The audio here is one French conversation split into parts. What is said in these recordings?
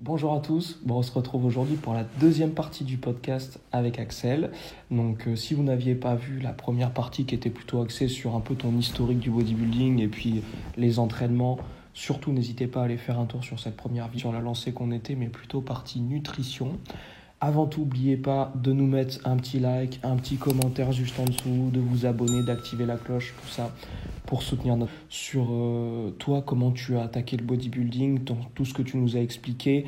Bonjour à tous, on se retrouve aujourd'hui pour la deuxième partie du podcast avec Axel. Donc si vous n'aviez pas vu la première partie qui était plutôt axée sur un peu ton historique du bodybuilding et puis les entraînements, surtout n'hésitez pas à aller faire un tour sur cette première vidéo sur la lancée qu'on était, mais plutôt partie nutrition. Avant tout, n'oubliez pas de nous mettre un petit like, un petit commentaire juste en dessous, de vous abonner, d'activer la cloche, tout ça pour soutenir notre... Sur toi, comment tu as attaqué le bodybuilding, tout ce que tu nous as expliqué.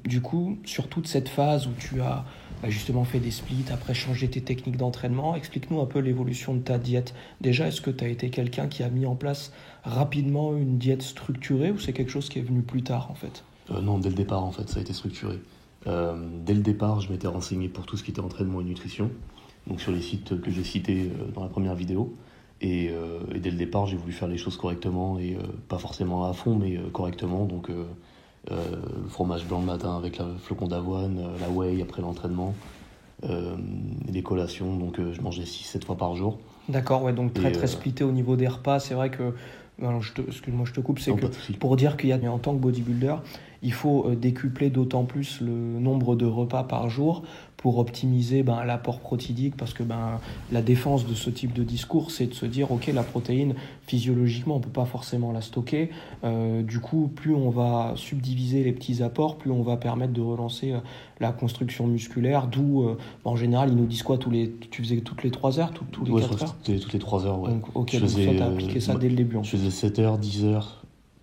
Du coup, sur toute cette phase où tu as justement fait des splits, après changé tes techniques d'entraînement, explique-nous un peu l'évolution de ta diète. Déjà, est-ce que tu as été quelqu'un qui a mis en place rapidement une diète structurée ou c'est quelque chose qui est venu plus tard en fait? Non, dès le départ en fait, ça a été structuré. Dès le départ, je m'étais renseigné pour tout ce qui était entraînement et nutrition, donc sur les sites que j'ai cités dans la première vidéo. Et dès le départ, j'ai voulu faire les choses correctement et pas forcément à fond, mais correctement. Donc le fromage blanc le matin avec le flocon d'avoine, la whey après l'entraînement, les collations. Donc je mangeais 6-7 fois par jour. D'accord, ouais, donc très splitté au niveau des repas. C'est vrai que, alors, excuse-moi, je te coupe, c'est Non, que pour dire qu'il y a, en tant que bodybuilder, il faut décupler d'autant plus le nombre de repas par jour pour optimiser l'apport protéique, parce que la défense de ce type de discours, c'est de se dire, ok, la protéine, physiologiquement, on ne peut pas forcément la stocker. Du coup, plus on va subdiviser les petits apports, plus on va permettre de relancer la construction musculaire, d'où, en général, ils nous disent quoi, tu faisais toutes les 3 heures, tous les 4 heures? Toutes les 3 heures, ouais. Donc, ok, donc toi, tu as appliqué ça dès le début. Je faisais 7h, 10h,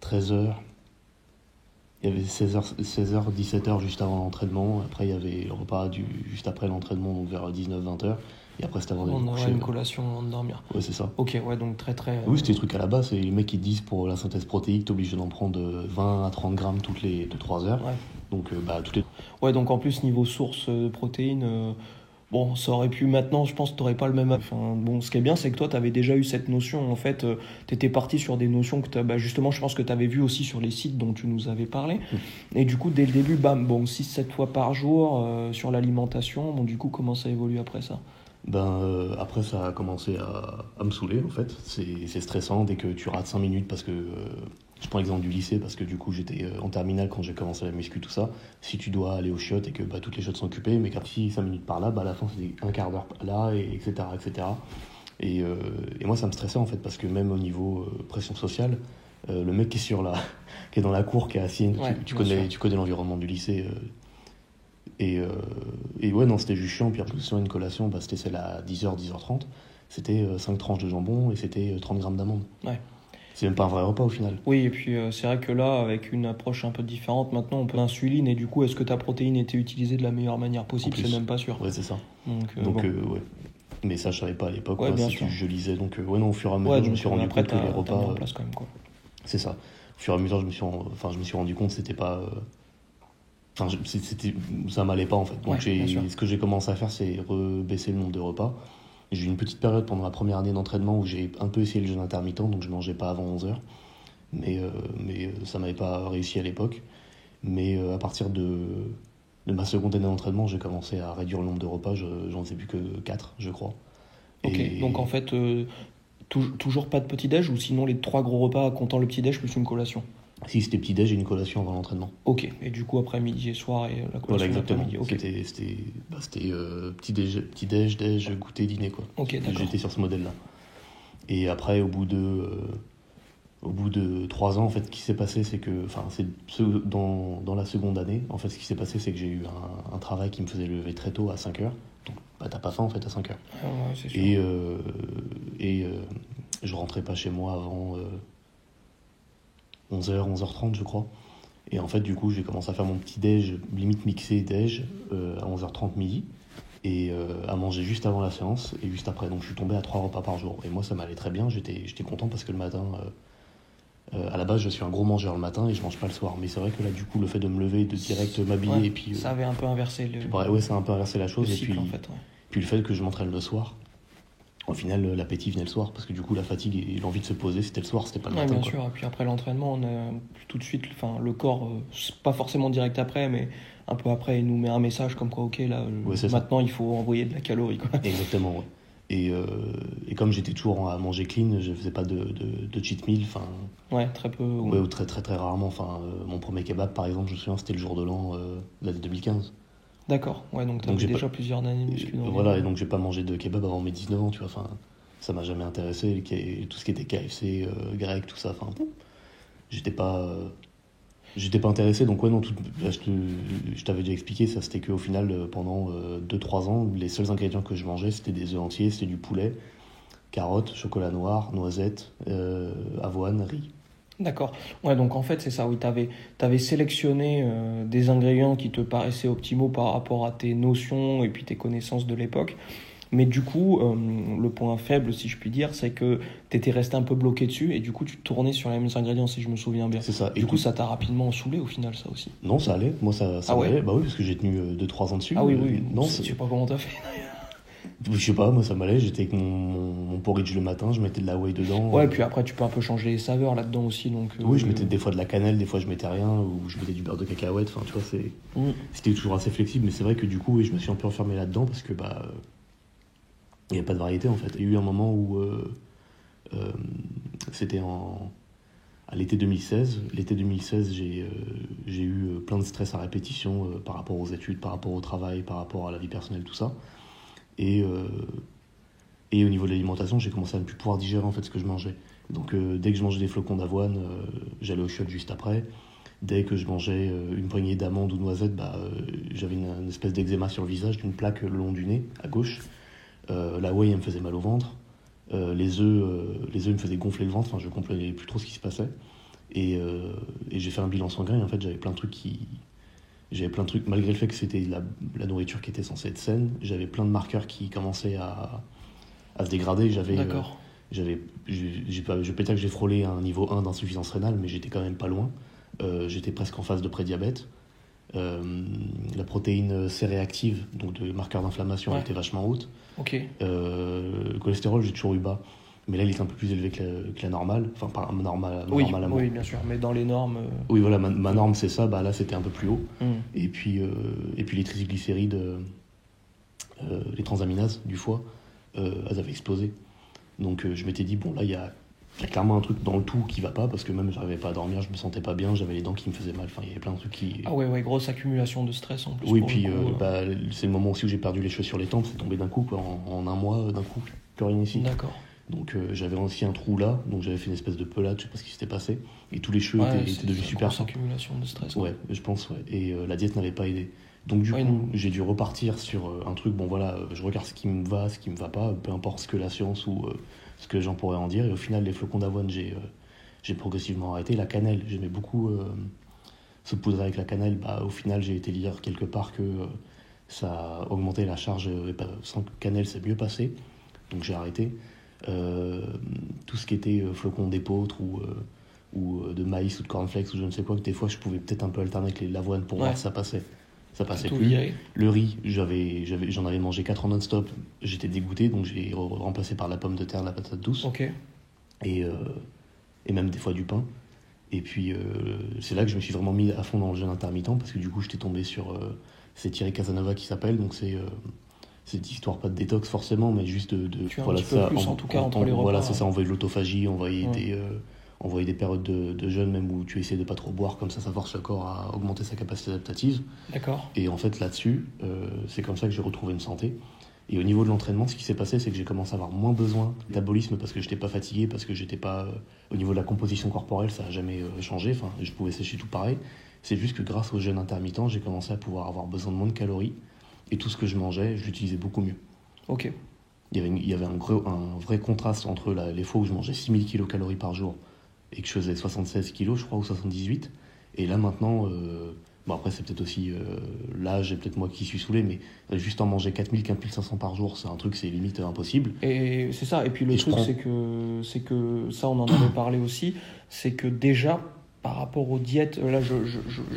13h. Il y avait 16h, 17h juste avant l'entraînement. Après, il y avait le repas juste après l'entraînement, donc vers 19-20h. Et après, c'était avant d'aller On coucher. aurait une collation avant de dormir. Ouais, c'est ça. Ok, ouais, donc très. Oui, c'était des trucs à la base. Et les mecs qui te disent pour la synthèse protéique, t'es obligé d'en prendre 20 à 30 grammes toutes les 2-3 heures. Ouais. Donc, toutes les... Ouais, donc en plus, niveau source de protéines, bon, ça aurait pu. Maintenant, je pense que tu n'aurais pas le même. Enfin, bon, ce qui est bien, c'est que toi, tu avais déjà eu cette notion. En fait, tu étais parti sur des notions que justement, je pense que tu avais vues aussi sur les sites dont tu nous avais parlé. Et du coup, dès le début, bam, bon, 6-7 fois par jour sur l'alimentation. Bon, du coup, comment ça évolue après ça? Après, ça a commencé à me saouler, en fait. C'est stressant dès que tu rates 5 minutes parce que... je prends l'exemple du lycée parce que du coup j'étais en terminale quand j'ai commencé la muscu, tout ça. Si tu dois aller aux chiottes et que toutes les chiottes sont occupées, mais si 5 minutes par là, à la fin c'est un quart d'heure là, etc. etc. Et moi ça me stressait en fait parce que même au niveau pression sociale, le mec qui est qui est dans la cour, qui est assis, Ouais, tu connais l'environnement du lycée. Et ouais, non, c'était juste chiant. Puis après, sur une collation, c'était celle à 10h, 10h30. C'était 5 tranches de jambon et c'était 30 grammes d'amandes. Ouais. C'est même pas un vrai repas au final. Oui, et puis c'est vrai que là, avec une approche un peu différente, maintenant on peut l'insuline, et du coup, est-ce que ta protéine était utilisée de la meilleure manière possible? C'est même pas sûr. Ouais, c'est ça. Donc, ouais. Mais ça, je savais pas à l'époque. Ouais, bien sûr. Je lisais. Donc, non, au fur et à mesure, je me suis rendu compte que les repas. Mis en place quand même, quoi. C'est ça. Au fur et à mesure, je me suis rendu compte que c'était pas. Ça m'allait pas en fait. Donc, ce que j'ai commencé à faire, c'est rebaisser le nombre de repas. J'ai eu une petite période pendant la première année d'entraînement où j'ai un peu essayé le jeûne intermittent, donc je mangeais pas avant 11h. Mais ça m'avait pas réussi à l'époque. Mais à partir de ma seconde année d'entraînement, j'ai commencé à réduire le nombre de repas. J'en faisais plus que 4, je crois. Ok, donc en fait, toujours pas de petit-déj, ou sinon les 3 gros repas comptant le petit-déj plus une collation? Si, c'était petit-déj et une collation avant l'entraînement. Ok, et du coup après midi et soir et la collation? Voilà, exactement. Okay. C'était petit-déj, déj, goûter, dîner, quoi. Ok, d'accord. J'étais sur ce modèle-là. Et après, au bout de 3 ans, en fait, ce qui s'est passé, c'est que, dans la seconde année, en fait, ce qui s'est passé, c'est que j'ai eu un travail qui me faisait lever très tôt à 5h. Donc, t'as pas faim, en fait, à 5h. Ah ouais, c'est sûr. Et je rentrais pas chez moi avant 11h, 11h30, je crois. Et en fait, du coup, j'ai commencé à faire mon petit déj, limite mixé déj, à 11h30 midi. Et à manger juste avant la séance et juste après. Donc je suis tombé à 3 repas par jour. Et moi, ça m'allait très bien. J'étais content parce que le matin, à la base, je suis un gros mangeur le matin et je mange pas le soir. Mais c'est vrai que là, du coup, le fait de me lever, de direct m'habiller et puis... ça avait un peu inversé ça a un peu inversé la chose. Le cycle, et puis, en fait, ouais. Puis le fait que je m'entraîne le soir, au final, l'appétit venait le soir. Parce que du coup, la fatigue et l'envie de se poser, c'était le soir, c'était pas le matin. Bien sûr. Et puis après l'entraînement, on a tout de suite, le corps, pas forcément direct après, mais un peu après, il nous met un message comme quoi, ok, là, maintenant, il faut envoyer de la calorie, quoi. Exactement, ouais. Et comme j'étais toujours à manger clean, je faisais pas de cheat meal. Ouais, très peu. Ouais, ou très très très rarement. Mon premier kebab, par exemple, je me souviens, c'était le jour de l'an de l'année 2015. D'accord, ouais, donc tu avais déjà plusieurs années de muscu dans les Voilà, mains. et donc j'ai pas mangé de kebab avant mes 19 ans, tu vois. Ça m'a jamais intéressé. Tout ce qui était KFC, grec, tout ça. J'étais pas. J'étais pas intéressé, donc ouais, non, là, je t'avais déjà expliqué, ça c'était qu'au final, pendant 2-3 ans, les seuls ingrédients que je mangeais, c'était des œufs entiers, c'était du poulet, carottes, chocolat noir, noisettes, avoine, riz. D'accord. Ouais, donc en fait, c'est ça, oui, t'avais sélectionné des ingrédients qui te paraissaient optimaux par rapport à tes notions et puis tes connaissances de l'époque. Mais du coup, le point faible, si je puis dire, c'est que t'étais resté un peu bloqué dessus et du coup, tu tournais sur les mêmes ingrédients, si je me souviens bien. C'est ça. Du coup, ça t'a rapidement saoulé au final, ça aussi. Non, ça allait, moi ça Ah ouais? m'allait, bah oui, parce que j'ai tenu 2-3 ans dessus. Ah oui, oui, Non, je sais pas comment t'as fait. je sais pas, moi ça m'allait, j'étais avec mon porridge le matin, je mettais de la whey dedans. Ouais, puis après, tu peux un peu changer les saveurs là-dedans aussi, donc... Oui, je mettais des fois de la cannelle, des fois je mettais rien, ou je mettais du beurre de cacahuète, tu vois, c'était toujours assez flexible, mais c'est vrai que du coup, oui, je me suis un peu enfermé là-dedans, parce que, il n'y a pas de variété, en fait. Il y a eu un moment où, c'était à l'été 2016. L'été 2016, j'ai eu plein de stress à répétition par rapport aux études, par rapport au travail, par rapport à la vie personnelle, tout ça. Et au niveau de l'alimentation, j'ai commencé à ne plus pouvoir digérer en fait ce que je mangeais. Donc dès que je mangeais des flocons d'avoine, j'allais au chiottes juste après. Dès que je mangeais une poignée d'amandes ou noisettes, j'avais une espèce d'eczéma sur le visage, d'une plaque le long du nez, à gauche. La whey, elle me faisait mal au ventre. Les œufs me faisaient gonfler le ventre. Je comprenais plus trop ce qui se passait. Et j'ai fait un bilan sanguin. Et en fait, j'avais plein de trucs, malgré le fait que c'était la nourriture qui était censée être saine, j'avais plein de marqueurs qui commençaient à se dégrader. D'accord. Je vais pas dire que j'ai frôlé un niveau 1 d'insuffisance rénale, mais j'étais quand même pas loin. J'étais presque en phase de prédiabète. La protéine C-réactive, donc de marqueur d'inflammation, était vachement haute. Ok. Le cholestérol, j'ai toujours eu bas. Mais là, il est un peu plus élevé que la normale. Enfin, pas normale Oui, normale à moi. oui, bien sûr, mais dans les normes... Oui, voilà, ma norme, c'est ça. Là, c'était un peu plus haut. Mm. Et puis les triglycérides, les transaminases du foie, elles avaient explosé. Donc, je m'étais dit, bon, là, il y a clairement un truc dans le tout qui va pas, parce que même, j'arrivais pas à dormir, je me sentais pas bien, j'avais les dents qui me faisaient mal. Il y avait plein de trucs qui... Ah ouais, grosse accumulation de stress en plus. Oui, pour puis le coup, c'est le moment aussi où j'ai perdu les cheveux sur les tempes, c'est tombé d'un coup, quoi, en un mois, d'un coup, plus rien ici. D'accord. Donc j'avais aussi un trou là, donc j'avais fait une espèce de pelade, je sais pas ce qui s'était passé, et tous les cheveux étaient devenus super grosse accumulation de stress. Ouais, je pense, ouais. Et la diète n'avait pas aidé. Donc du coup, j'ai dû repartir sur un truc, bon voilà, je regarde ce qui me va, ce qui me va pas, peu importe ce que la science ou ce que les gens pourraient en dire. Et au final, les flocons d'avoine, j'ai progressivement arrêté. La cannelle, j'aimais beaucoup saupoudrer avec la cannelle. Au final, j'ai été lire quelque part que ça augmentait la charge, sans cannelle, c'est mieux passé. Donc j'ai arrêté. Tout ce qui était flocons d'épeautre ou de maïs ou de cornflakes ou je ne sais quoi, que des fois je pouvais peut-être un peu alterner avec l'avoine pour voir si ça passait. Ça passait plus. Viré. Le riz, j'en avais mangé 4 en non-stop, j'étais dégoûté, donc j'ai remplacé par la pomme de terre, la patate douce. Ok. Et même des fois du pain. Et puis c'est là que je me suis vraiment mis à fond dans le jeûne intermittent, parce que du coup j'étais tombé sur c'est Thierry Casanova qui s'appelle, donc c'est cette histoire pas de détox forcément, mais juste de voilà, ça, plus, en tout cas entre les repas. Voilà, c'est ça, envoyer de l'autophagie, envoyer des périodes de jeûne même où tu essaies de pas trop boire, comme ça force le corps à augmenter sa capacité adaptative. D'accord. Et en fait là-dessus, c'est comme ça que j'ai retrouvé une santé. Et au niveau de l'entraînement, ce qui s'est passé, c'est que j'ai commencé à avoir moins besoin de métabolisme parce que j'étais pas fatigué, parce que j'étais pas... au niveau de la composition corporelle, ça a jamais changé, je pouvais sécher tout pareil. C'est juste que grâce au jeûne intermittent, j'ai commencé à pouvoir avoir besoin de moins de calories. Et tout ce que je mangeais, je l'utilisais beaucoup mieux. Ok. Il y avait un vrai contraste entre les fois où je mangeais 6000 kcal par jour et que je faisais 76 kg, je crois, ou 78. Et là, maintenant, après, c'est peut-être aussi l'âge et peut-être moi qui suis saoulé, mais juste en manger 4000, 4500 par jour, c'est limite impossible. Et c'est ça. Et puis le truc, c'est que ça, on en avait parlé aussi, c'est que déjà, par rapport aux diètes, là,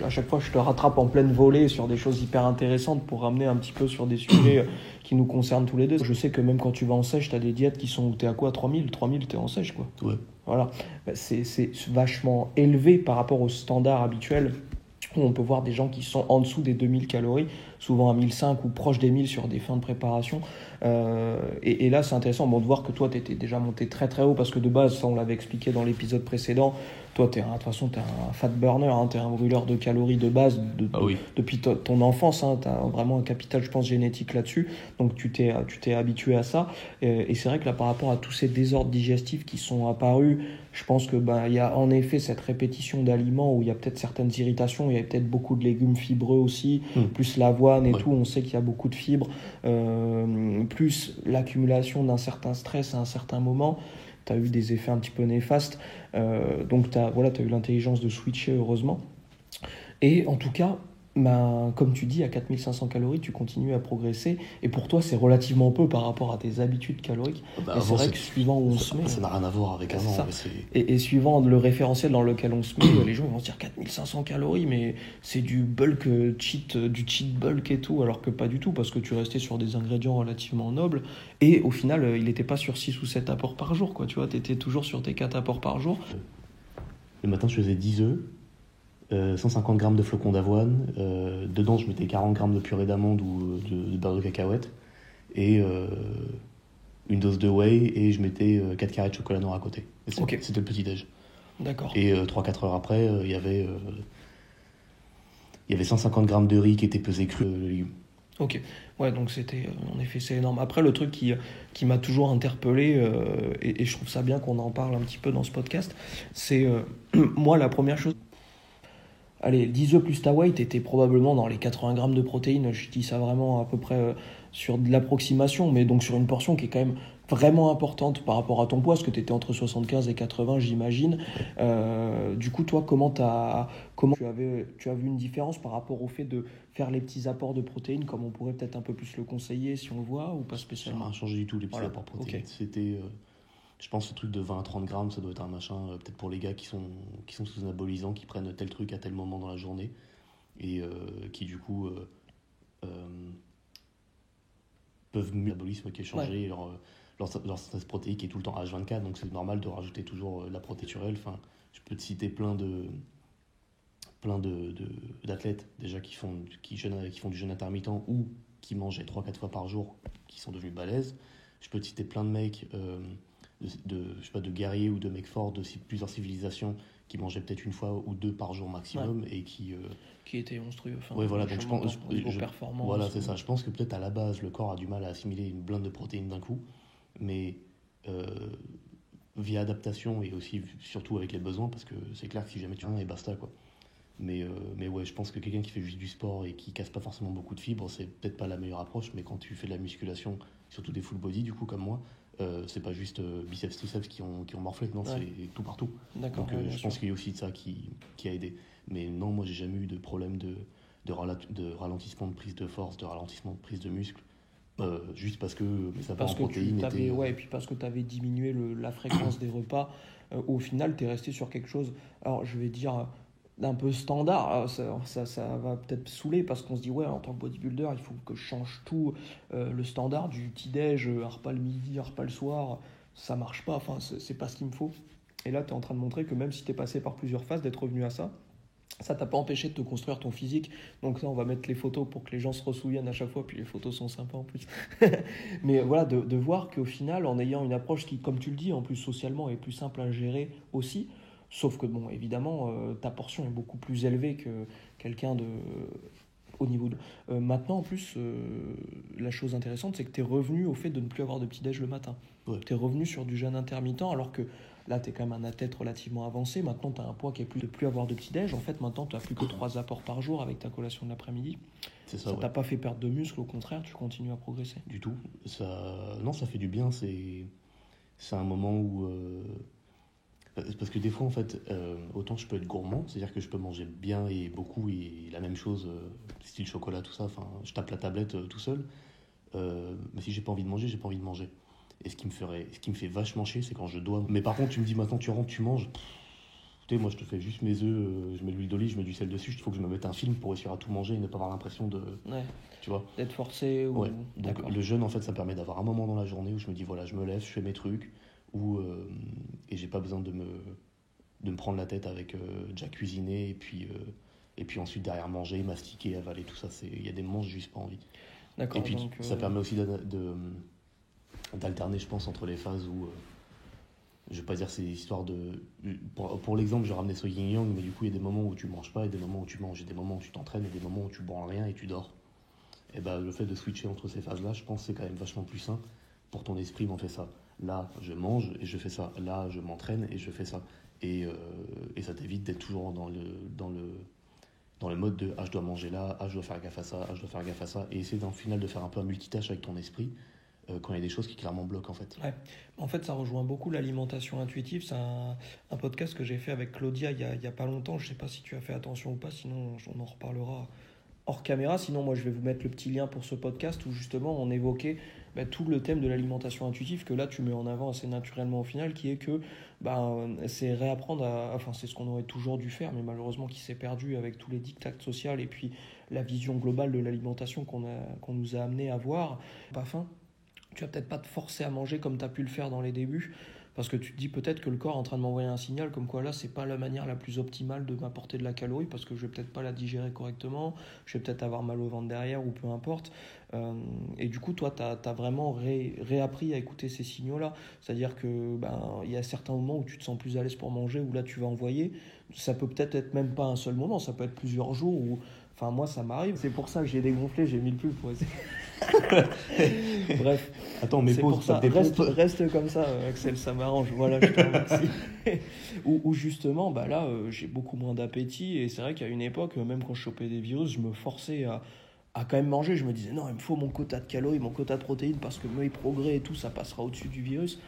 à chaque fois, je te rattrape en pleine volée sur des choses hyper intéressantes pour ramener un petit peu sur des sujets qui nous concernent tous les deux. Je sais que même quand tu vas en sèche, tu as des diètes qui sont où tu es à quoi 3000, tu es en sèche, quoi. Ouais. Voilà. C'est vachement élevé par rapport aux standards habituels où on peut voir des gens qui sont en dessous des 2000 calories, souvent à 1005 ou proche des 1000 sur des fins de préparation. Et là, c'est intéressant de voir que toi, tu étais déjà monté très très haut, parce que de base, ça on l'avait expliqué dans l'épisode précédent, toi, de toute façon, tu es un fat burner, hein, tu es un brûleur de calories de base depuis ton enfance, hein, tu as vraiment un capital, je pense, génétique là-dessus, donc tu t'es habitué à ça. Et c'est vrai que là, par rapport à tous ces désordres digestifs qui sont apparus, je pense que y a en effet cette répétition d'aliments où il y a peut-être certaines irritations, il y a peut-être beaucoup de légumes fibreux aussi, plus l'avoine et tout, on sait qu'il y a beaucoup de fibres, plus l'accumulation d'un certain stress à un certain moment. Tu as eu des effets un petit peu néfastes, donc tu as eu l'intelligence de switcher, heureusement. Et en tout cas, comme tu dis, à 4500 calories, tu continues à progresser. Et pour toi, c'est relativement peu par rapport à tes habitudes caloriques. Et c'est vrai que suivant où on se met... Ça n'a rien à voir avec avant. Et suivant le référentiel dans lequel on se met, les gens vont se dire 4500 calories, mais c'est du bulk cheat, du cheat bulk et tout, alors que pas du tout, parce que tu restais sur des ingrédients relativement nobles. Et au final, il n'était pas sur 6 ou 7 apports par jour, quoi. Tu vois, tu étais toujours sur tes 4 apports par jour. Le matin, je faisais 10 œufs. 150 grammes de flocons d'avoine, dedans je mettais 40 grammes de purée d'amande ou de beurre de cacahuète, et une dose de whey, et je mettais 4 carrés de chocolat noir à côté. C'était le petit-déj. D'accord. Et 3-4 heures après, il y avait 150 grammes de riz qui était pesé cru, le légume. Ok, ouais, donc c'était, en effet, c'est énorme. Après, le truc qui m'a toujours interpellé, et je trouve ça bien qu'on en parle un petit peu dans ce podcast, c'est, moi, la première chose... Allez, 10 œufs plus ta whey, t'étais probablement dans les 80 grammes de protéines. Je dis ça vraiment à peu près sur de l'approximation, mais donc sur une portion qui est quand même vraiment importante par rapport à ton poids, parce que t'étais entre 75 et 80, j'imagine. Du coup, toi, comment tu as vu une différence par rapport au fait de faire les petits apports de protéines, comme on pourrait peut-être un peu plus le conseiller si on le voit, ou pas spécialement? Ça n'a pas changé du tout, les petits apports de protéines. C'était... je pense que ce truc de 20 à 30 grammes, ça doit être un machin, peut-être pour les gars qui sont sous anabolisants, qui prennent tel truc à tel moment dans la journée, et qui du coup peuvent mieux l'anabolisme qui est changé, et leur synthèse protéique est tout le temps H24, donc c'est normal de rajouter toujours la protéine naturelle. Enfin, je peux te citer plein d'athlètes déjà qui font du jeûne intermittent ou qui mangeaient 3-4 fois par jour, qui sont devenus balèzes. Je peux te citer plein de mecs... de guerriers ou de mecs forts de plusieurs civilisations qui mangeaient peut-être une fois ou deux par jour maximum, et qui étaient monstrueux. Voilà, donc performance. C'est ça. Je pense que peut-être à la base le corps a du mal à assimiler une blinde de protéines d'un coup, mais via adaptation et aussi surtout avec les besoins, parce que c'est clair que si jamais tu as et basta quoi. Mais ouais, je pense que quelqu'un qui fait juste du sport et qui casse pas forcément beaucoup de fibres, c'est peut-être pas la meilleure approche, mais quand tu fais de la musculation, surtout des full body du coup comme moi, c'est pas juste biceps triceps qui ont morflé, non, c'est tout partout. D'accord. Donc je pense qu'il y a aussi de ça qui a aidé. Mais non, moi j'ai jamais eu de problème de ralentissement de prise de force, de ralentissement de prise de muscle, juste parce que mes apports en protéines étaient... et puis parce que tu avais diminué la fréquence des repas. Au final, tu es resté sur quelque chose, alors je vais dire d'un peu standard. Ça va peut-être saouler, parce qu'on se dit, ouais, en tant que bodybuilder, il faut que je change tout. Le standard du petit-déj, un repas le midi, un repas le soir, ça marche pas. Enfin, c'est pas ce qu'il me faut. Et là, tu es en train de montrer que même si tu es passé par plusieurs phases, d'être revenu à ça, ça t'a pas empêché de te construire ton physique. Donc là, on va mettre les photos pour que les gens se ressouviennent à chaque fois, puis les photos sont sympas en plus. Mais voilà, de voir qu'au final, en ayant une approche qui, comme tu le dis, en plus socialement est plus simple à gérer aussi, sauf que, bon, évidemment, ta portion est beaucoup plus élevée que quelqu'un au niveau de... maintenant, en plus, la chose intéressante, c'est que tu es revenu au fait de ne plus avoir de petit-déj le matin. Ouais. Tu es revenu sur du jeûne intermittent, alors que là, tu es quand même un athlète relativement avancé. Maintenant, tu as un poids qui est plus de plus avoir de petit-déj. En fait, maintenant, tu n'as plus que 3 apports par jour avec ta collation de l'après-midi. C'est ça, t'a pas fait perdre de muscle, au contraire, tu continues à progresser. Du tout. Non, ça fait du bien. C'est un moment où... Parce que des fois, en fait, autant je peux être gourmand, c'est-à-dire que je peux manger bien et beaucoup, et la même chose, style chocolat, tout ça, enfin, je tape la tablette tout seul. Mais si j'ai pas envie de manger, j'ai pas envie de manger. Et ce qui me fait vachement chier, c'est quand je dois... Mais par contre, tu me dis, maintenant tu rentres, tu manges... Tu sais, moi, je te fais juste mes œufs, je mets de l'huile d'olive, je mets du sel dessus, il faut que je me mette un film pour réussir à tout manger et ne pas avoir l'impression de... Ouais. Tu vois, d'être forcé ou... ouais. Donc le jeûne, en fait, ça permet d'avoir un moment dans la journée où je me dis, voilà, je me lève, je fais mes trucs, et j'ai pas besoin de me prendre la tête avec déjà cuisiner, et puis Et puis ensuite, derrière, manger, mastiquer, avaler, tout ça, il y a des moments où j'ai juste pas envie. D'accord. Et puis, ça permet aussi d'alterner, je pense, entre les phases où... je vais pas dire c'est histoire de... Pour l'exemple, je ramenais ce yin-yang, mais du coup, il y a des moments où tu manges pas, et des moments où tu manges, et des moments où tu t'entraînes, et des moments où tu bois rien et tu dors. Et ben, le fait de switcher entre ces phases-là, je pense que c'est quand même vachement plus sain pour ton esprit. On fait ça. Là, je mange et je fais ça. Là, je m'entraîne et je fais ça. Et ça t'évite d'être toujours dans le mode de je dois manger là, je dois faire gaffe à ça, je dois faire gaffe à ça. Et essayer au final de faire un peu un multitâche avec ton esprit quand il y a des choses qui clairement bloquent en fait. Ouais. En fait, ça rejoint beaucoup l'alimentation intuitive. C'est un podcast que j'ai fait avec Claudia il y a pas longtemps. Je sais pas si tu as fait attention ou pas, sinon on en reparlera hors caméra. Sinon, moi, je vais vous mettre le petit lien pour ce podcast où justement on évoquait tout le thème de l'alimentation intuitive que là tu mets en avant assez naturellement au final, qui est que c'est réapprendre enfin c'est ce qu'on aurait toujours dû faire, mais malheureusement qui s'est perdu avec tous les dictats sociaux et puis la vision globale de l'alimentation qu'on nous a amené à voir. Pas faim. Tu vas peut-être pas te forcer à manger comme tu as pu le faire dans les débuts, parce que tu te dis peut-être que le corps est en train de m'envoyer un signal comme quoi là, c'est pas la manière la plus optimale de m'apporter de la calorie, parce que je vais peut-être pas la digérer correctement, je vais peut-être avoir mal au ventre derrière ou peu importe. Et du coup, toi, tu as vraiment réappris à écouter ces signaux-là. C'est-à-dire que y a certains moments où tu te sens plus à l'aise pour manger, où là, tu vas envoyer. Ça peut peut-être être même pas un seul moment, ça peut être plusieurs jours où... Enfin, moi, ça m'arrive. C'est pour ça que j'ai dégonflé, j'ai mis le pull pour essayer. Bref. Attends, mais pause, ça reste comme ça, Axel, ça m'arrange. Voilà, je te remercie. Où justement, là, j'ai beaucoup moins d'appétit. Et c'est vrai qu'à une époque, même quand je chopais des virus, je me forçais à quand même manger. Je me disais, non, il me faut mon quota de calories, mon quota de protéines, parce que mes progrès et tout, ça passera au-dessus du virus.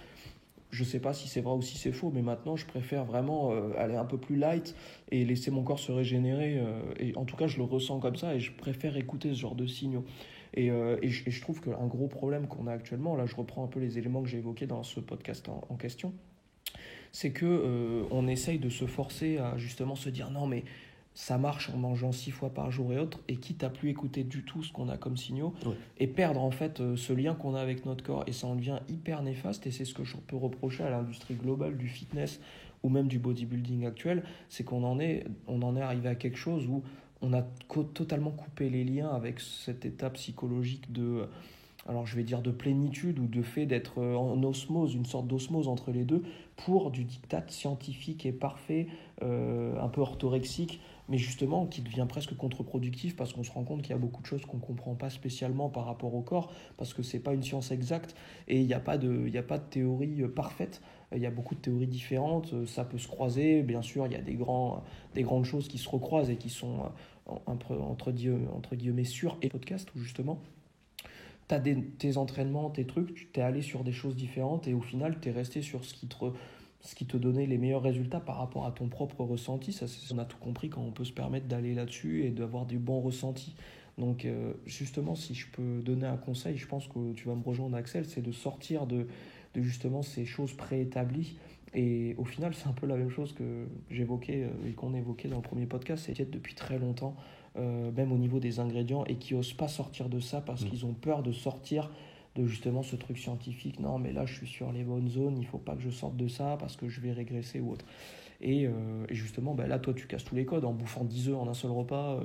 Je sais pas si c'est vrai ou si c'est faux, mais maintenant je préfère vraiment aller un peu plus light et laisser mon corps se régénérer. Et en tout cas, je le ressens comme ça et je préfère écouter ce genre de signaux. Et je trouve qu'un gros problème qu'on a actuellement, là je reprends un peu les éléments que j'ai évoqués dans ce podcast en question, c'est que on essaye de se forcer à justement se dire non mais ça marche en mangeant 6 fois par jour et autres, et quitte à plus écouter du tout ce qu'on a comme signaux, et perdre en fait ce lien qu'on a avec notre corps, et ça en devient hyper néfaste, et c'est ce que je peux reprocher à l'industrie globale du fitness ou même du bodybuilding actuel, c'est qu'on en est arrivé à quelque chose où on a totalement coupé les liens avec cet état psychologique de... Alors je vais dire de plénitude ou de fait d'être en osmose, une sorte d'osmose entre les deux, pour du diktat scientifique et parfait, un peu orthorexique, mais justement qui devient presque contre-productif parce qu'on se rend compte qu'il y a beaucoup de choses qu'on ne comprend pas spécialement par rapport au corps, parce que ce n'est pas une science exacte et il n'y a pas de théorie parfaite. Il y a beaucoup de théories différentes, ça peut se croiser, bien sûr il y a des grandes choses qui se recroisent et qui sont entre guillemets sûres, et podcast où justement tu as tes entraînements, tes trucs, tu t'es allé sur des choses différentes et au final, tu es resté sur ce qui te donnait les meilleurs résultats par rapport à ton propre ressenti. Ça, on a tout compris quand on peut se permettre d'aller là-dessus et d'avoir des bons ressentis. Donc, justement, si je peux donner un conseil, je pense que tu vas me rejoindre, Axel, c'est de sortir de justement ces choses préétablies. Et au final, c'est un peu la même chose que j'évoquais et qu'on évoquait dans le premier podcast, c'est depuis très longtemps, même au niveau des ingrédients, et qui n'osent pas sortir de ça parce qu'ils ont peur de sortir de justement ce truc scientifique. Non, mais là, je suis sur les bonnes zones, il ne faut pas que je sorte de ça parce que je vais régresser ou autre. Et justement, là, toi, tu casses tous les codes en bouffant 10 œufs en un seul repas.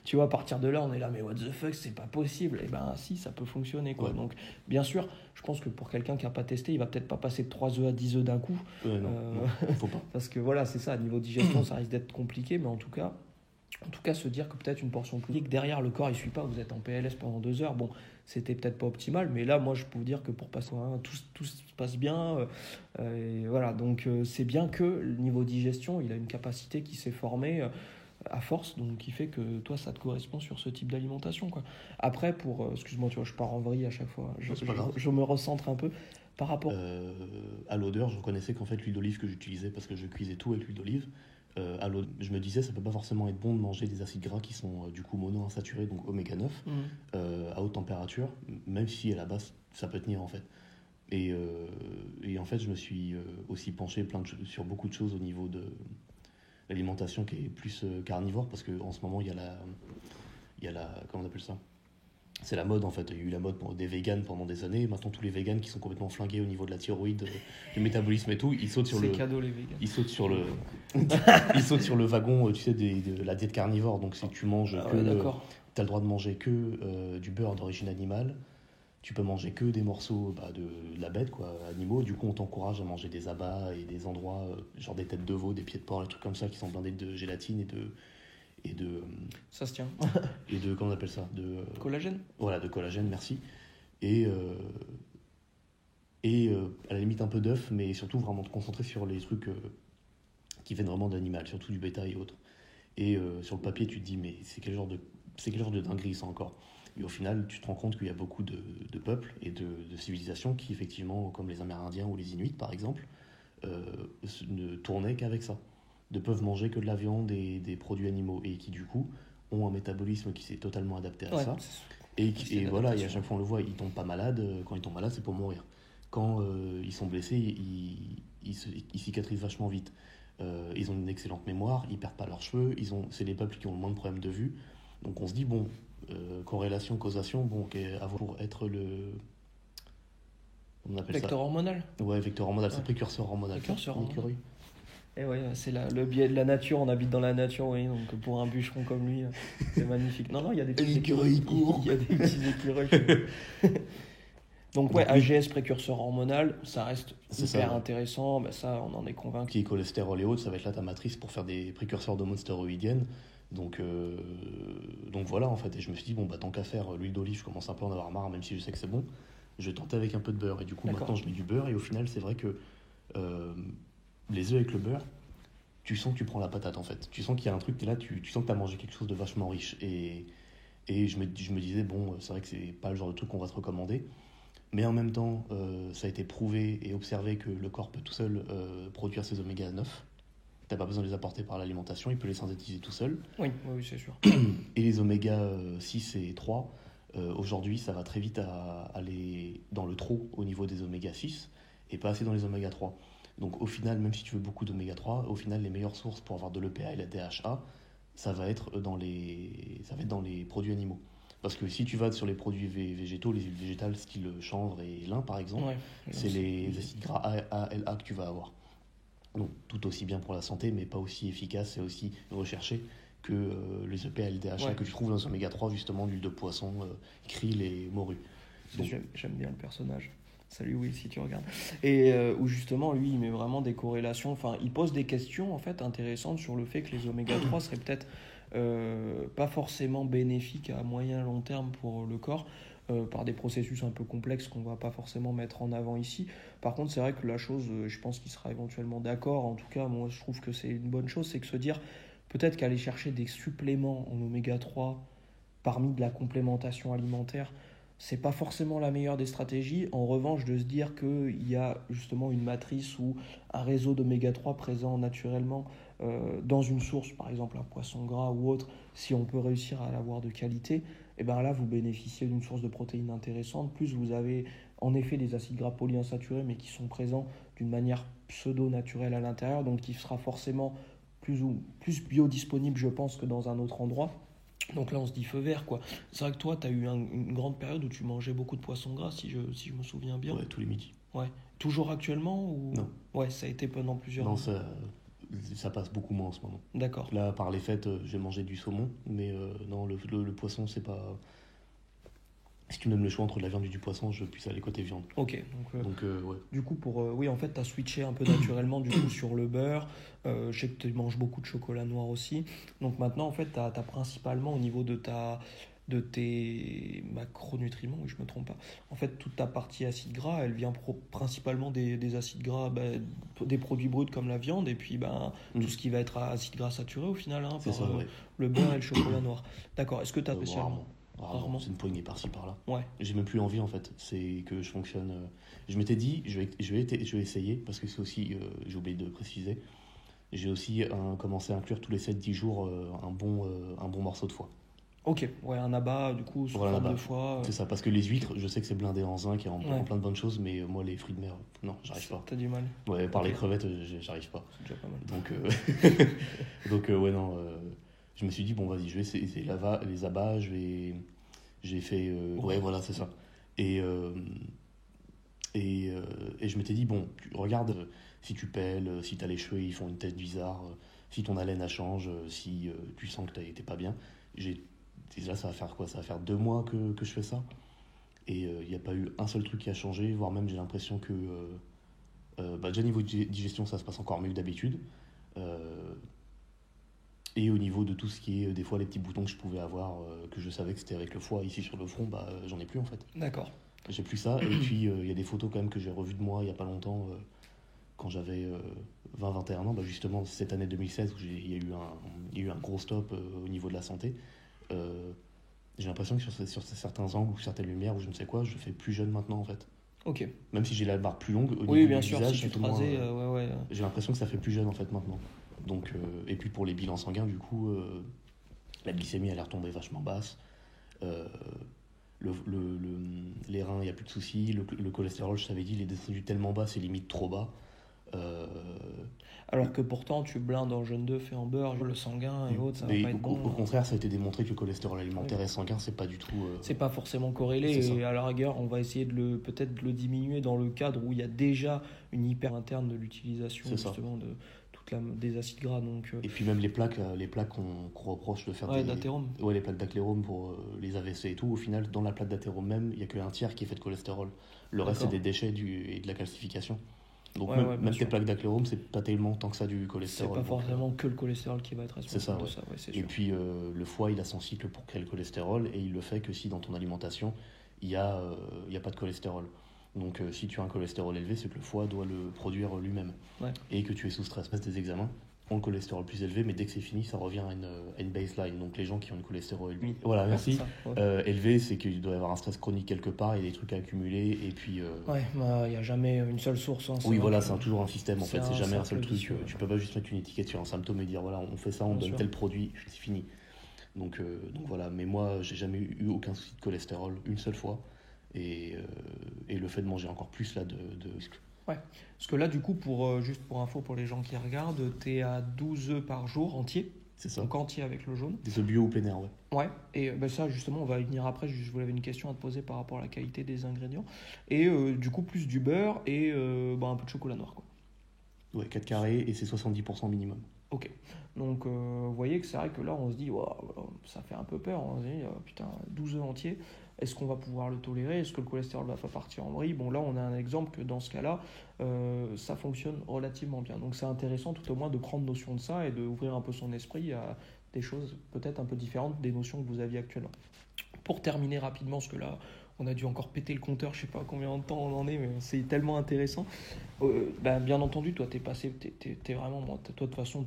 Tu vois, à partir de là, on est là, mais what the fuck, c'est pas possible. Et si, ça peut fonctionner, quoi. Ouais. Donc, bien sûr, je pense que pour quelqu'un qui n'a pas testé, il va peut-être pas passer de 3 œufs à 10 œufs d'un coup. Non, faut pas. Parce que voilà, c'est ça, niveau digestion, ça risque d'être compliqué, mais en tout cas, se dire que peut-être une portion plus que derrière le corps il suit pas, vous êtes en PLS pendant 2 heures, bon, c'était peut-être pas optimal, mais là moi je peux vous dire que pour passer tout se passe bien, et voilà, donc c'est bien que le niveau digestion il a une capacité qui s'est formée à force, donc qui fait que toi ça te correspond sur ce type d'alimentation, quoi. Après pour excuse-moi, tu vois, je pars en vrille à chaque fois, je me recentre un peu par rapport à l'odeur. Je reconnaissais qu'en fait l'huile d'olive que j'utilisais, parce que je cuisais tout avec l'huile d'olive, je me disais ça peut pas forcément être bon de manger des acides gras qui sont du coup monoinsaturés, donc oméga 9, à haute température, même si à la base ça peut tenir en fait. Et en fait je me suis aussi penché sur beaucoup de choses au niveau de l'alimentation qui est plus carnivore, parce qu'en ce moment il y a la comment on appelle ça, C'est la mode en fait. Il y a eu la mode des véganes pendant des années. Maintenant, tous les véganes qui sont complètement flingués au niveau de la thyroïde, du métabolisme et tout, ils sautent sur C'est cadeau, les véganes. ils sautent sur le, ils sautent sur le wagon, tu sais, de la diète carnivore. Donc, si tu manges D'accord. t'as le droit de manger que du beurre d'origine animale. Tu peux manger que des morceaux de la bête, quoi, animaux. Du coup, on t'encourage à manger des abats et des endroits, genre des têtes de veau, des pieds de porc, des trucs comme ça qui sont blindés de gélatine et de, Ça se tient. comment on appelle ça, Collagène. voilà, de collagène, merci. Et à la limite un peu d'œuf, mais surtout vraiment te concentrer sur les trucs qui viennent vraiment d'animal, surtout du bétail et autres. Et sur le papier, tu te dis, mais c'est quel genre de dinguerie ça encore. Et au final, tu te rends compte qu'il y a beaucoup de peuples et de civilisations qui, effectivement, comme les Amérindiens ou les Inuits, par exemple, ne tournaient qu'avec ça. Ne peuvent manger que de la viande et des produits animaux. Et qui, du coup, ont un métabolisme qui s'est totalement adapté à ça. Et voilà, et à chaque fois, on le voit, ils tombent pas malades. Quand ils tombent malades, c'est pour mourir. Quand ils sont blessés, ils cicatrisent vachement vite. Ils ont une excellente mémoire, ils perdent pas leurs cheveux. C'est les peuples qui ont le moins de problèmes de vue. Donc on se dit, bon, corrélation, causation, bon, pour être le... On appelle Vecteur hormonal. Ouais, vecteur hormonal, c'est Ouais. précurseur hormonal. Précurseur En hormonal. écureuil. Et ouais, c'est le biais de la nature, on habite dans la nature, oui, donc pour un bûcheron comme lui, c'est magnifique. Non, il y a des petits L'écureuil court. Il y a des petits écureuils. Donc ouais, AGS précurseur hormonal, ça reste C'est hyper ça, ouais. intéressant, ben ça on en est convaincu. Qui est cholestérol et autres, ça va être là ta matrice pour faire des précurseurs d'hormones stéroïdiennes. Donc voilà en fait, et je me suis dit, bon, bah tant qu'à faire l'huile d'olive, je commence un peu à en avoir marre, même si je sais que c'est bon, je vais tenter avec un peu de beurre. Et du coup, D'accord. maintenant je mets du beurre, et au final, c'est vrai que les œufs avec le beurre, tu sens que tu prends la patate en fait. Tu sens qu'il y a un truc, t'es là, tu sens que tu as mangé quelque chose de vachement riche. Et je me disais, bon, c'est vrai que c'est pas le genre de truc qu'on va te recommander. Mais en même temps, ça a été prouvé et observé que le corps peut tout seul produire ses oméga 9. T'as pas besoin de les apporter par l'alimentation, il peut les synthétiser tout seul. Oui, c'est sûr. Et les oméga 6 et 3, aujourd'hui, ça va très vite à aller dans le trop au niveau des oméga 6 et pas assez dans les oméga 3. Donc au final, même si tu veux beaucoup d'oméga 3, au final, les meilleures sources pour avoir de l'EPA et la DHA, ça va être dans les produits animaux. Parce que si tu vas sur les produits végétaux, les huiles végétales, style chanvre et lin par exemple, Ouais, c'est les acides gras ALA que tu vas avoir. Donc tout aussi bien pour la santé, mais pas aussi efficace et aussi recherché que les EPA et le DHA que tu trouves dans les oméga 3, justement, l'huile de poisson, krill et morue. Donc, j'aime bien le personnage. Salut Will si tu regardes. Et où justement lui il met vraiment des corrélations, enfin il pose des questions en fait intéressantes sur le fait que les oméga 3 seraient peut-être pas forcément bénéfiques à moyen long terme pour le corps par des processus un peu complexes qu'on va pas forcément mettre en avant ici. Par contre c'est vrai que la chose, je pense qu'il sera éventuellement d'accord, en tout cas moi je trouve que c'est une bonne chose, c'est que se dire peut-être qu'aller chercher des suppléments en oméga 3 parmi de la complémentation alimentaire, c'est pas forcément la meilleure des stratégies. En revanche, de se dire qu'il y a justement une matrice ou un réseau d'oméga 3 présent naturellement dans une source, par exemple un poisson gras ou autre, si on peut réussir à l'avoir de qualité, et ben là vous bénéficiez d'une source de protéines intéressante. Plus vous avez en effet des acides gras polyinsaturés, mais qui sont présents d'une manière pseudo-naturelle à l'intérieur, donc qui sera forcément plus biodisponible, je pense, que dans un autre endroit. Donc là, on se dit feu vert, quoi. C'est vrai que toi, tu as eu une grande période où tu mangeais beaucoup de poissons gras, si je me souviens bien. ouais, tous les midis. Ouais. Toujours actuellement ou... Non. Ouais, ça a été pendant plusieurs Non, mois. ça passe beaucoup moins en ce moment. D'accord. Là, par les fêtes, j'ai mangé du saumon, mais non, le poisson, c'est pas... Si tu me donnes le choix entre de la viande et du poisson, je puisse aller côté viande. Ok, Donc, ouais. du coup, oui, en fait, tu as switché un peu naturellement du coup sur le beurre. Je sais que tu manges beaucoup de chocolat noir aussi. Donc maintenant, en fait, tu as principalement au niveau de tes macronutriments, oui, je me trompe pas. En fait, toute ta partie acide gras, elle vient principalement des acides gras, des produits bruts comme la viande, et puis tout ce qui va être acide gras saturé au final, hein, C'est par ça, ouais. le beurre et le chocolat noir. D'accord, est-ce que tu as spécialement... Rarement. C'est une poignée par-ci par-là. Ouais. J'ai même plus envie en fait. C'est que je fonctionne. Je m'étais dit, je vais essayer parce que c'est aussi, j'ai oublié de préciser, j'ai aussi commencé à inclure tous les 7-10 jours un bon morceau de foie. Ok, ouais, un abat du coup sous forme de foie. C'est ça, parce que les huîtres, je sais que c'est blindé en zinc et en plein de bonnes choses, mais moi les fruits de mer, non, j'arrive pas. T'as du mal. Ouais, par les crevettes, j'arrive pas. C'est déjà pas mal. Donc ouais, non. Je me suis dit, bon, vas-y, je vais essayer les abats, je vais J'ai fait... ouais, voilà, c'est ça. Et, et je m'étais dit, bon, regarde, si tu pèles, si t'as les cheveux, ils font une tête bizarre, si ton haleine elle change, si tu sens que t'es pas bien. Déjà, ça va faire quoi? Ça va faire 2 mois que je fais ça. Et il n'y a pas eu un seul truc qui a changé, voire même j'ai l'impression que déjà niveau digestion ça se passe encore mieux que d'habitude. Euh, et au niveau de tout ce qui est des fois les petits boutons que je pouvais avoir, que je savais que c'était avec le foie ici sur le front, j'en ai plus en fait. D'accord. J'ai plus ça. Et puis il y a des photos quand même que j'ai revues de moi il n'y a pas longtemps, quand j'avais 20-21 ans, justement cette année 2016 où il y a eu un gros stop au niveau de la santé. Euh, j'ai l'impression que sur certains angles ou certaines lumières ou je ne sais quoi, je fais plus jeune maintenant en fait. Ok. Même si j'ai la barbe plus longue, au Oui, niveau bien du sûr, visage, si tu ça te fait moins, rasais, ouais. j'ai l'impression que ça fait plus jeune en fait maintenant. Donc, et puis pour les bilans sanguins, du coup, la glycémie elle est retombée vachement basse. Euh, les reins, il n'y a plus de soucis. Le cholestérol, je t'avais dit, il est descendu tellement bas, c'est limite trop bas. Euh, Alors que pourtant, tu blindes en jaune d'œuf et en beurre, le sanguin et autres, ça va mais pas être au bon. contraire, ça a été démontré que le cholestérol alimentaire et sanguin, c'est pas du tout. C'est pas forcément corrélé C'est ça. et à la rigueur, on va essayer peut-être de le diminuer dans le cadre où il y a déjà une hyper interne de l'utilisation C'est ça. justement de des acides gras. Donc, Et puis même les plaques qu'on reproche de faire d'athérome. Ouais, les plaques d'athérome pour les AVC et tout, au final, dans la plaque d'athérome même, il n'y a qu'un tiers qui est fait de cholestérol. Le reste, c'est D'accord. des déchets et de la calcification. Donc Ouais, bien même tes sûr. plaques d'athérome, c'est pas tellement tant que ça du C'est cholestérol. pas Donc, forcément que le cholestérol qui va être c'est ça, responsable de ouais. ça, ouais, c'est Et sûr. puis le foie, il a son cycle pour créer le cholestérol et il le fait que si dans ton alimentation, il y a pas de cholestérol. Donc si tu as un cholestérol élevé, c'est que le foie doit le produire lui-même. Ouais. Et que tu es sous stress. Passe tes examens, ont le cholestérol plus élevé, mais dès que c'est fini, ça revient à une baseline. Donc les gens qui ont une cholestérol élevé. Voilà, Ouais, merci. c'est ça, ouais. Élevé, c'est qu'il doit y avoir un stress chronique quelque part, il y a des trucs à accumuler, et puis. Ouais, il n'y a jamais une seule source. Hein, Oui, vrai voilà, que c'est toujours un système en c'est fait, c'est un jamais un cercle seul truc. vicieux, ouais. Tu peux pas juste mettre une étiquette sur un symptôme et dire voilà, on fait ça, on Bien donne sûr. tel produit, c'est fini. Donc voilà, mais moi, j'ai jamais eu aucun souci de cholestérol, une seule fois. Et le fait de manger encore plus là Ouais. Parce que là, du coup, juste pour info pour les gens qui regardent, t'es à 12 œufs par jour entier. c'est ça. Donc entier avec le jaune. Des œufs bio au plein air, ouais. Ouais, et ça justement on va y venir après, je voulais une question à te poser par rapport à la qualité des ingrédients. Et du coup plus du beurre et un peu de chocolat noir quoi. Ouais, 4 carrés et c'est 70% minimum. Ok, donc vous voyez que c'est vrai que là on se dit, waouh, ça fait un peu peur, on se dit, putain, 12 œufs entiers, est-ce qu'on va pouvoir le tolérer? Est-ce que le cholestérol va pas partir en vrille? Bon là on a un exemple que dans ce cas-là, ça fonctionne relativement bien. Donc c'est intéressant tout au moins de prendre notion de ça et d'ouvrir un peu son esprit à des choses peut-être un peu différentes des notions que vous aviez actuellement. Pour terminer rapidement, parce que là on a dû encore péter le compteur, je sais pas combien de temps on en est, mais c'est tellement intéressant. Bien entendu, toi, t'es vraiment, toi, de toute façon,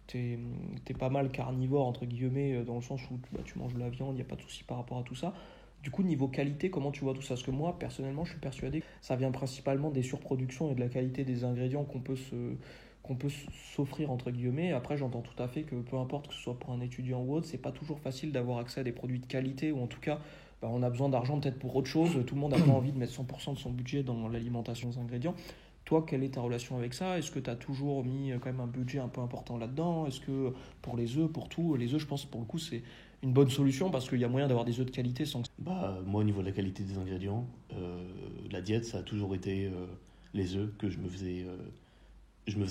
t'es pas mal carnivore, entre guillemets, dans le sens où tu manges de la viande, il n'y a pas de souci par rapport à tout ça. Du coup, niveau qualité, comment tu vois tout ça? Parce que moi, personnellement, je suis persuadé que ça vient principalement des surproductions et de la qualité des ingrédients qu'on peut s'offrir, entre guillemets. Après, j'entends tout à fait que peu importe que ce soit pour un étudiant ou autre, c'est pas toujours facile d'avoir accès à des produits de qualité, ou en tout cas, on a besoin d'argent peut-être pour autre chose. Tout le monde n'a pas envie de mettre 100% de son budget dans l'alimentation des ingrédients. Toi, quelle est ta relation avec ça? Est-ce que tu as toujours mis quand même un budget un peu important là-dedans? Est-ce que pour les œufs, pour tout, les œufs, je pense pour le coup, c'est une bonne solution parce qu'il y a moyen d'avoir des œufs de qualité sans que... Moi, au niveau de la qualité des ingrédients, la diète, ça a toujours été les œufs que je me faisais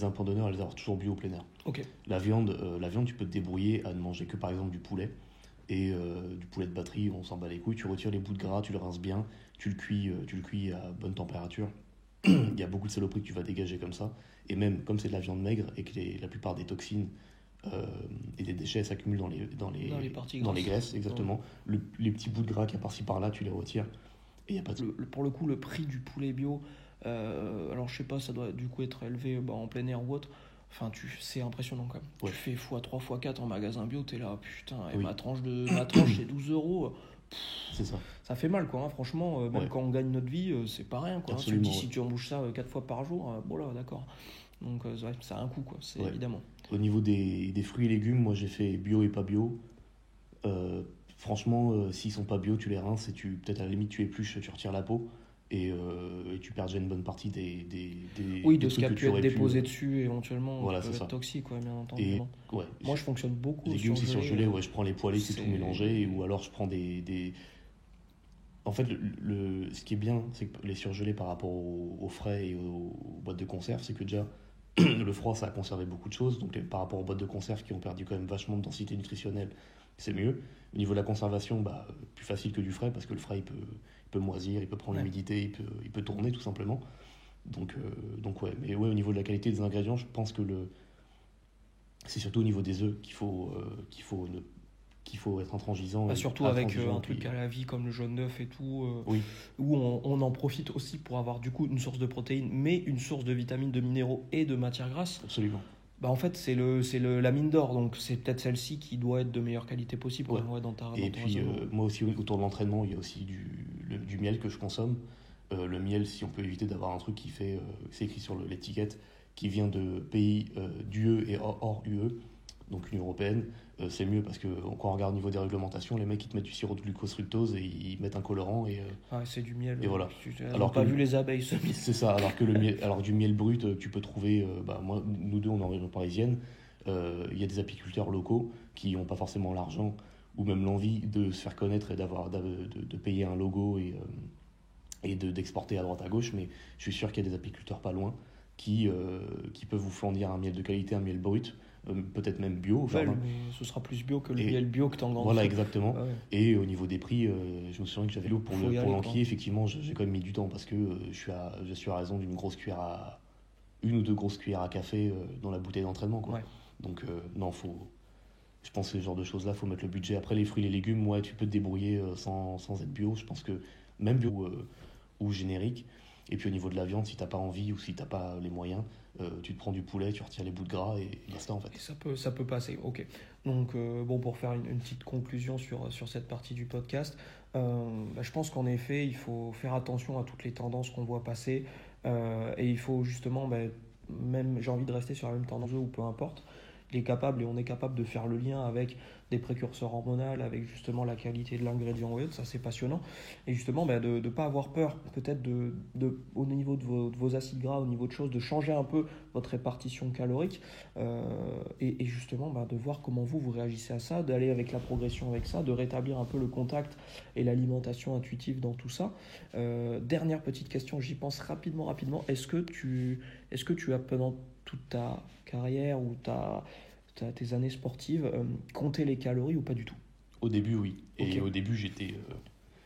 un point d'honneur à les avoir toujours bio au plein air. Ok. La viande, tu peux te débrouiller à ne manger que par exemple du poulet. Et du poulet de batterie, on s'en bat les couilles. Tu retires les bouts de gras, tu le rinces bien, tu le cuis à bonne température. Il y a beaucoup de saloperies que tu vas dégager comme ça. Et même, comme c'est de la viande maigre et que la plupart des toxines et des déchets s'accumulent dans les graisses, exactement. Ouais. Les petits bouts de gras qu'il y a par-ci par-là, tu les retires. Et y a pas de... Pour le coup, le prix du poulet bio, alors je sais pas, ça doit du coup être élevé en plein air ou autre. Enfin, c'est impressionnant quand même. Ouais. Tu fais x3, x4 en magasin bio, t'es là, putain, et oui. ma tranche c'est 12 euros. C'est ça. Ça fait mal, quoi, hein, franchement, même quand on gagne notre vie, c'est pas rien, quoi. Tu me dis, si tu en bouges ça 4 fois par jour, bon là, d'accord. Donc, ça a un coût, quoi, c'est évidemment. Au niveau des fruits et légumes, moi j'ai fait bio et pas bio. Franchement, s'ils sont pas bio, tu les rinces et peut-être à la limite tu épluches, tu retires la peau. Et tu perds déjà une bonne partie de ce qui a pu être déposé dessus éventuellement, voilà, peut être toxique, ouais, bien entendu. Et, moi je fonctionne beaucoup les légumes, si surgelés, je prends les poêlés, c'est tout mélangé, ou alors je prends des En fait, ce qui est bien, c'est que les surgelés par rapport aux frais et aux boîtes de conserve, c'est que déjà, le froid, ça a conservé beaucoup de choses. Donc, par rapport aux boîtes de conserve qui ont perdu quand même vachement de densité nutritionnelle, c'est mieux. Au niveau de la conservation, plus facile que du frais, parce que le frais, il peut moisir, il peut prendre l'humidité, il peut tourner tout simplement. Donc ouais. Mais ouais, au niveau de la qualité des ingrédients, je pense que c'est surtout au niveau des œufs qu'il faut être intransigeant. Surtout avec un truc à la vie comme le jaune d'œuf et tout, oui. où on en profite aussi pour avoir du coup une source de protéines, mais une source de vitamines, de minéraux et de matières grasses. Absolument. En fait, c'est la mine d'or, donc c'est peut-être celle-ci qui doit être de meilleure qualité possible. Ouais. Et puis, moi aussi, autour de l'entraînement, il y a aussi du miel que je consomme. Le miel, si on peut éviter d'avoir un truc qui fait, c'est écrit sur l'étiquette, qui vient de pays d'UE et hors UE, donc Union Européenne, c'est mieux parce que quand on regarde au niveau des réglementations, les mecs ils te mettent du sirop de glucose fructose et ils mettent un colorant et c'est du miel. Et voilà. Alors pas vu les abeilles ce miel. C'est ça. Alors du miel brut, tu peux trouver. Moi, nous deux, on est en région parisienne. Il y a des apiculteurs locaux qui n'ont pas forcément l'argent ou même l'envie de se faire connaître et de payer un logo et d'exporter à droite à gauche. Mais je suis sûr qu'il y a des apiculteurs pas loin qui peuvent vous fournir un miel de qualité, un miel brut. Peut-être même bio. Mais ce sera plus bio que le miel bio que tu en grande. Voilà, exactement. Ouais. Et au niveau des prix, je me souviens que j'avais pour l'enquille, effectivement, j'ai quand même mis du temps parce que je suis à raison d'une une ou deux grosses cuillères à café dans la bouteille d'entraînement, quoi. Ouais. Donc, non, je pense que ce genre de choses-là, il faut mettre le budget. Après, les fruits et les légumes, ouais, tu peux te débrouiller sans être bio. Je pense que même bio ou générique. Et puis au niveau de la viande, si t'as pas envie ou si t'as pas les moyens, tu te prends du poulet, tu retires les bouts de gras et basta en fait. Et ça peut passer, ok. Donc pour faire une petite conclusion sur cette partie du podcast, je pense qu'en effet, il faut faire attention à toutes les tendances qu'on voit passer et il faut justement, même j'ai envie de rester sur la même tendance ou peu importe, on est capable de faire le lien avec des précurseurs hormonaux, avec justement la qualité de l'ingrédient, ça c'est passionnant. Et justement, de ne pas avoir peur, peut-être au niveau de vos acides gras, au niveau de choses, de changer un peu votre répartition calorique et justement de voir comment vous réagissez à ça, d'aller avec la progression avec ça, de rétablir un peu le contact et l'alimentation intuitive dans tout ça. Dernière petite question, j'y pense rapidement. Est-ce que tu as pendant toute ta carrière ou tes années sportives, compter les calories ou pas du tout? Au début, oui. Et au début,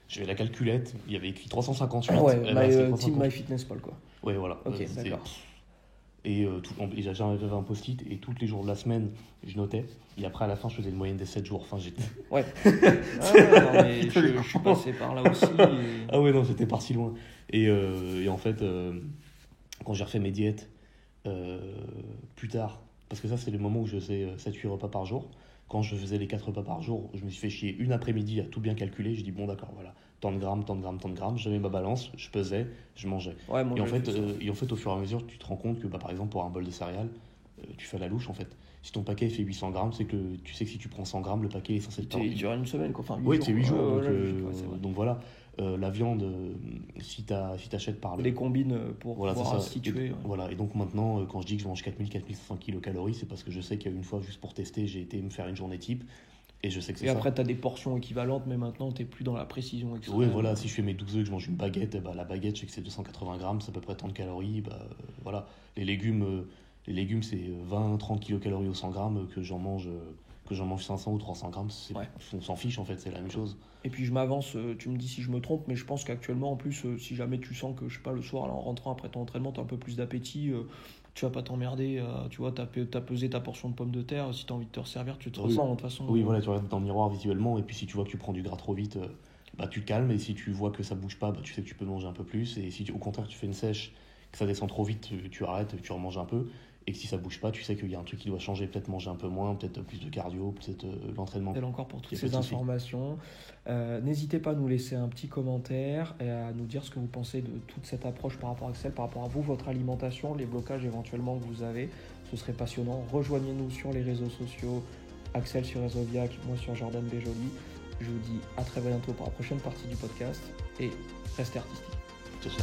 j'avais la calculette, il y avait écrit 358. Team MyFitnessPal, quoi. Ouais, voilà. Ok, d'accord. Et j'avais un post-it et tous les jours de la semaine, je notais. Et après, à la fin, je faisais une moyenne des 7 jours. Enfin, j'étais... Ouais. Mais je suis passé par là aussi. Ah ouais, non, j'étais parti loin. Et en fait, quand j'ai refait mes diètes, plus tard, parce que ça c'est le moment où je faisais 7-8 repas par jour. Quand je faisais les 4 repas par jour, je me suis fait chier une après-midi à tout bien calculer. J'ai dit bon d'accord, voilà, tant de grammes, j'avais ma balance, je pesais, je mangeais. Ouais, et en fait au fur et à mesure tu te rends compte que par exemple pour un bol de céréales, tu fais à la louche en fait. Si ton paquet fait 800 grammes, c'est que tu sais que si tu prends 100 grammes, le paquet est censé être... Il dure une semaine, quoi. Enfin, 8 jours. C'est 8 jours. Donc voilà. La viande, si t'achètes par les combines pour pouvoir situer. Voilà, et donc maintenant, quand je dis que je mange 4000-4500 kilocalories, c'est parce que je sais qu'une fois, juste pour tester, j'ai été me faire une journée type, et je sais que c'est ça. Et après, t'as des portions équivalentes, mais maintenant, t'es plus dans la précision extrême. Oui, voilà, si je fais mes 12 œufs, que je mange une baguette, la baguette, je sais que c'est 280 grammes, c'est à peu près 30 calories, voilà. Les légumes, c'est 20-30 kilocalories au 100 grammes, que j'en mange 500 ou 300 grammes, on s'en fiche en fait, c'est la même chose. Et puis je m'avance, tu me dis si je me trompe, mais je pense qu'actuellement en plus, si jamais tu sens que, je sais pas, le soir, là, en rentrant après ton entraînement, t'as un peu plus d'appétit, tu vas pas t'emmerder, tu vois, t'as pesé ta portion de pommes de terre, si t'as envie de te resservir, tu te ressens de toute façon. Oui, voilà, tu regardes dans le miroir visuellement, et puis si tu vois que tu prends du gras trop vite, tu te calmes, et si tu vois que ça bouge pas, tu sais que tu peux manger un peu plus, et si au contraire tu fais une sèche, que ça descend trop vite, tu arrêtes, tu remanges un peu. Et que si ça bouge pas, tu sais qu'il y a un truc qui doit changer, peut-être manger un peu moins, peut-être plus de cardio, peut-être l'entraînement. Merci encore pour toutes ces informations. N'hésitez pas à nous laisser un petit commentaire et à nous dire ce que vous pensez de toute cette approche par rapport à Axel, par rapport à vous, votre alimentation, les blocages éventuellement que vous avez. Ce serait passionnant. Rejoignez-nous sur les réseaux sociaux, Axel sur Ezoviac, moi sur Jordan Béjoli. Je vous dis à très bientôt pour la prochaine partie du podcast et restez artistiques. Ciao.